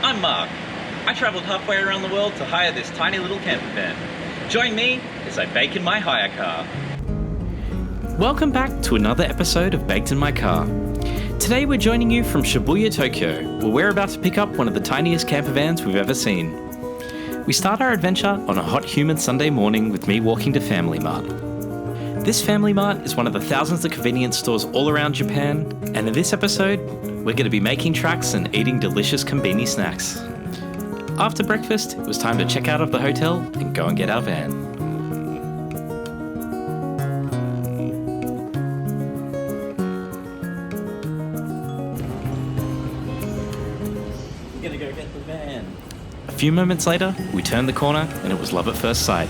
I'm Mark. I travelled halfway around the world to hire this tiny little camper van. Join me as I bake in my hire car. Welcome back to another episode of Baked in My Car. Today we're joining you from Shibuya, Tokyo, where we're about to pick up one of the tiniest camper vans we've ever seen. We start our adventure on a hot, humid Sunday morning with me walking to Family Mart. This Family Mart is one of the thousands of convenience stores all around Japan, and in this episode, we're going to be making tracks and eating delicious konbini snacks. After breakfast, it was time to check out of the hotel and go and get our van. We're going to go get the van. A few moments later, we turned the corner and it was love at first sight.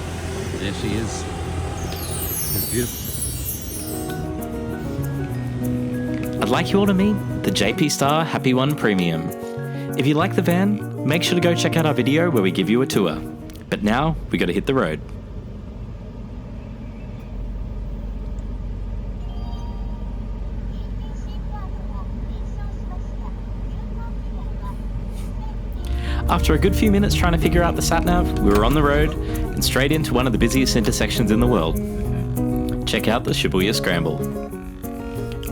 There she is. It's beautiful. I'd like you all to meet the JP Star Happy One Premium. If you like the van, make sure to go check out our video where we give you a tour. But now, we got to hit the road. After a good few minutes trying to figure out the sat-nav, we were on the road and straight into one of the busiest intersections in the world. Check out the Shibuya Scramble.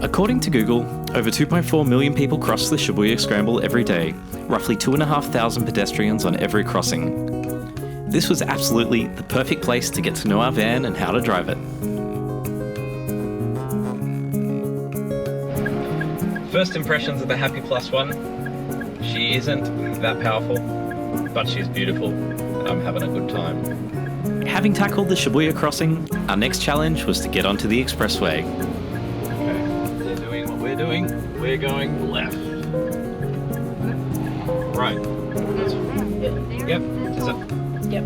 According to Google, over 2.4 million people cross the Shibuya Scramble every day, roughly 2,500 pedestrians on every crossing. This was absolutely the perfect place to get to know our van and how to drive it. First impressions of the Happy Plus One. She isn't that powerful, but she's beautiful. I'm having a good time. Having tackled the Shibuya crossing, our next challenge was to get onto the expressway. Okay, they're doing what we're doing. We're going left. Right. Yep. Is it? Yep.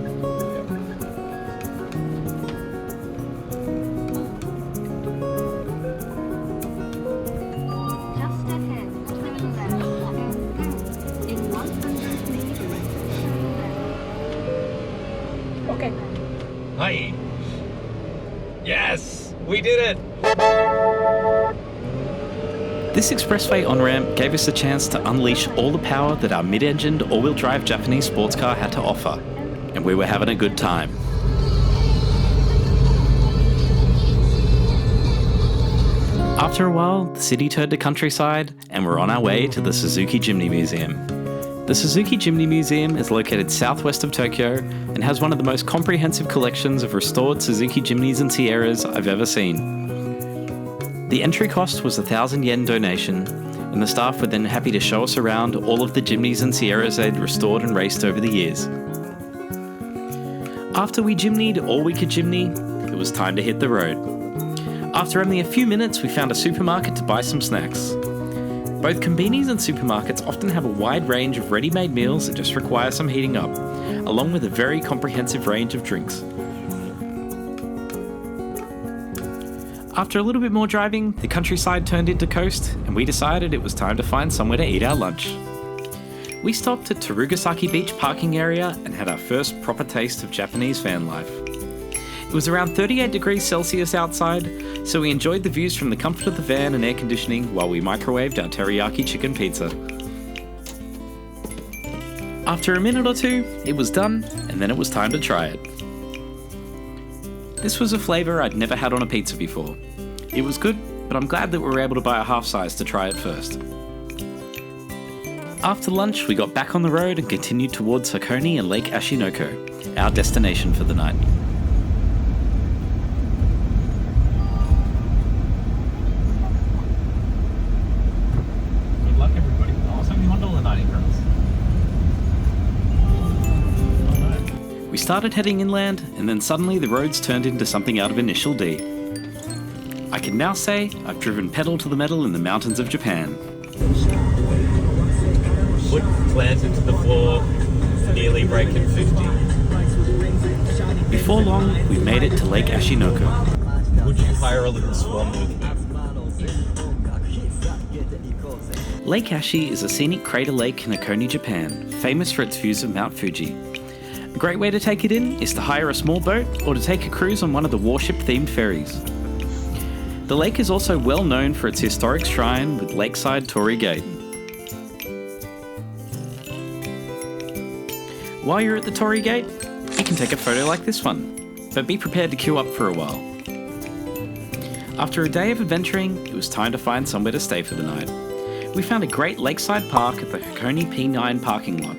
Okay. Hi. Yes, we did it. This expressway on-ramp gave us a chance to unleash all the power that our mid-engined all-wheel drive Japanese sports car had to offer, and we were having a good time. After a while, the city turned to countryside, and we're on our way to the Suzuki Jimny Museum. The Suzuki Jimny Museum is located southwest of Tokyo and has one of the most comprehensive collections of restored Suzuki Jimnys and Sierras I've ever seen. The entry cost was a 1,000 yen donation, and the staff were then happy to show us around all of the Jimnys and Sierras they'd restored and raced over the years. After we Jimny'd all we could Jimny, it was time to hit the road. After only a few minutes, we found a supermarket to buy some snacks. Both konbinis and supermarkets often have a wide range of ready-made meals that just require some heating up, along with a very comprehensive range of drinks. After a little bit more driving, the countryside turned into coast, and we decided it was time to find somewhere to eat our lunch. We stopped at Terugasaki Beach parking area and had our first proper taste of Japanese van life. It was around 38 degrees Celsius outside, so we enjoyed the views from the comfort of the van and air conditioning while we microwaved our teriyaki chicken pizza. After a minute or two, it was done, and then it was time to try it. This was a flavour I'd never had on a pizza before. It was good, but I'm glad that we were able to buy a half size to try it first. After lunch, we got back on the road and continued towards Hakone and Lake Ashi, our destination for the night. Good luck, everybody. Oh, $71.90. We started heading inland, and then suddenly the roads turned into something out of Initial D. I can now say I've driven pedal to the metal in the mountains of Japan. Foot planted to the floor, nearly breaking 50. Before long, we made it to Lake Ashinoko. Would you hire a little swan with me? Lake Ashi is a scenic crater lake in Hakone, Japan, famous for its views of Mount Fuji. A great way to take it in is to hire a small boat or to take a cruise on one of the warship-themed ferries. The lake is also well known for its historic shrine with lakeside torii gate. While you're at the Torii Gate, you can take a photo like this one, but be prepared to queue up for a while. After a day of adventuring, it was time to find somewhere to stay for the night. We found a great lakeside park at the Hakone P9 parking lot.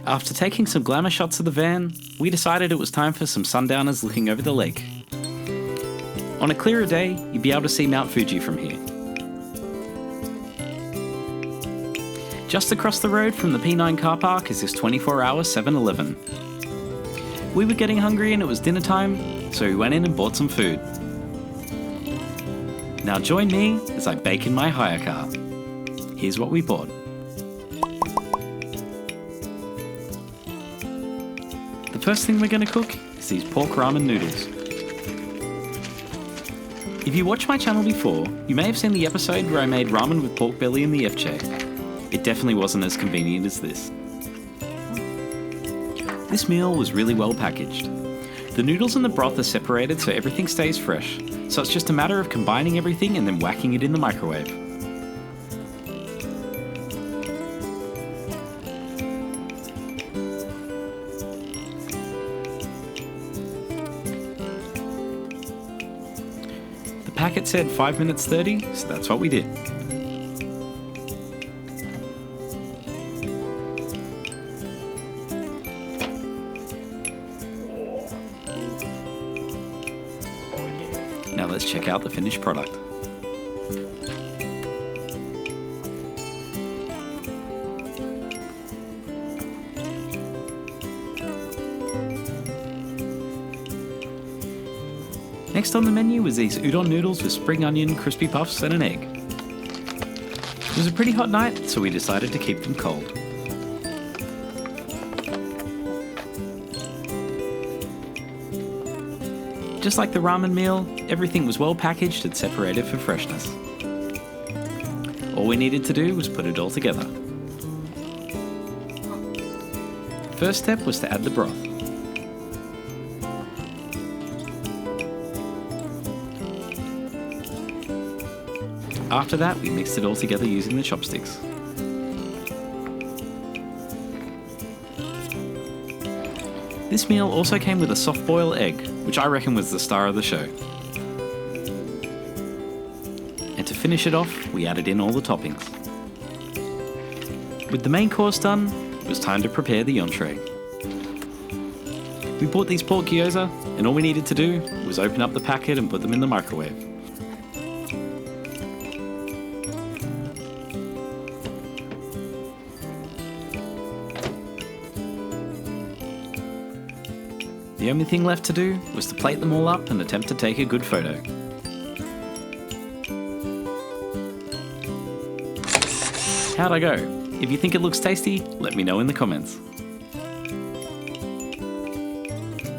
After taking some glamour shots of the van, we decided it was time for some sundowners looking over the lake. On a clearer day, you'd be able to see Mount Fuji from here. Just across the road from the P9 car park is this 24-hour 7-Eleven. We were getting hungry and it was dinner time, so we went in and bought some food. Now join me as I bake in my hire car. Here's what we bought. The first thing we're going to cook is these pork ramen noodles. If you watched my channel before, you may have seen the episode where I made ramen with pork belly in the FJ. It definitely wasn't as convenient as this. This meal was really well packaged. The noodles and the broth are separated so everything stays fresh, so it's just a matter of combining everything and then whacking it in the microwave. The packet said 5 minutes 30, so that's what we did. Now let's check out the finished product. Next on the menu was these udon noodles with spring onion, crispy puffs and an egg. It was a pretty hot night, so we decided to keep them cold. Just like the ramen meal, everything was well packaged and separated for freshness. All we needed to do was put it all together. First step was to add the broth. After that, we mixed it all together using the chopsticks. This meal also came with a soft-boiled egg, which I reckon was the star of the show. And to finish it off, we added in all the toppings. With the main course done, it was time to prepare the entree. We bought these pork gyoza, and all we needed to do was open up the packet and put them in the microwave. The only thing left to do was to plate them all up and attempt to take a good photo. How'd I go? If you think it looks tasty, let me know in the comments.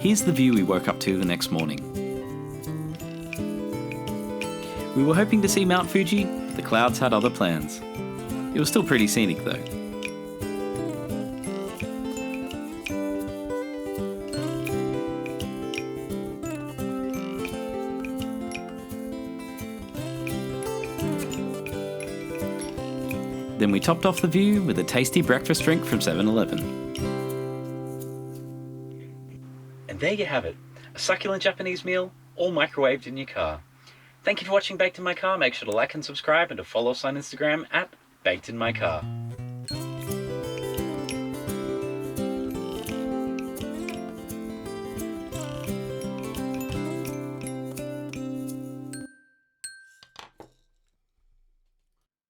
Here's the view we woke up to the next morning. We were hoping to see Mount Fuji, but the clouds had other plans. It was still pretty scenic though. Then we topped off the view with a tasty breakfast drink from 7-Eleven. And there you have it, a succulent Japanese meal, all microwaved in your car. Thank you for watching Baked in My Car. Make sure to like and subscribe and to follow us on Instagram at Baked in My Car.